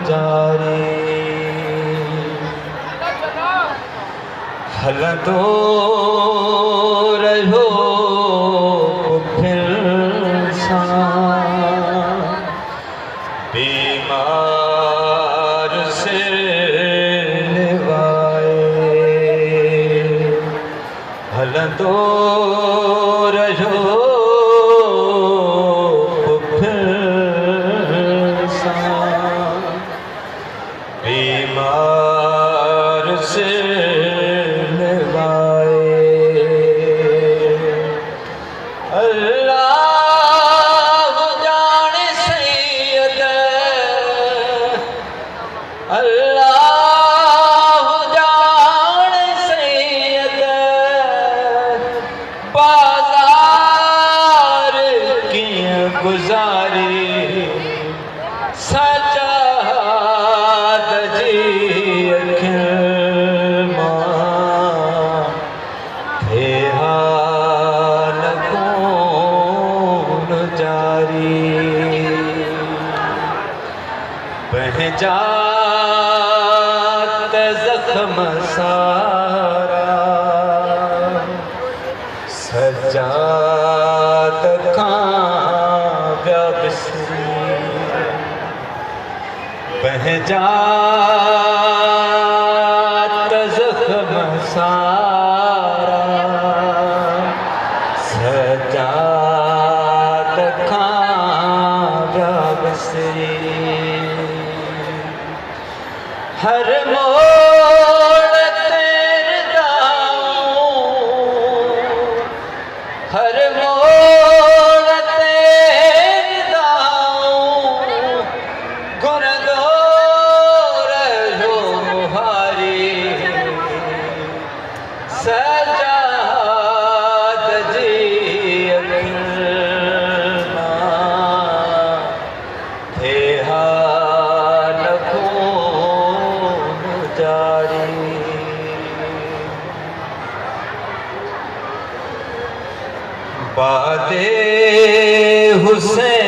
जारी हलंदो रहो फिर बीमार से हलंदो रहो बीमार से निभाए अल्लाह जाने सैयद अल्लाह जाने सैयद बाजार की गुजारी सजाद जी थे हाल कौन जारी बह जात जख्म सारा सजाद खां बह जात जख्म सारा सजात खां बसरी हर मोड़ तेरे दाऊं हर मोड़ तेरे दाऊं गुरदो रहो मुहारी सजाद जी थे हाल कौन जारी बादे हुसैन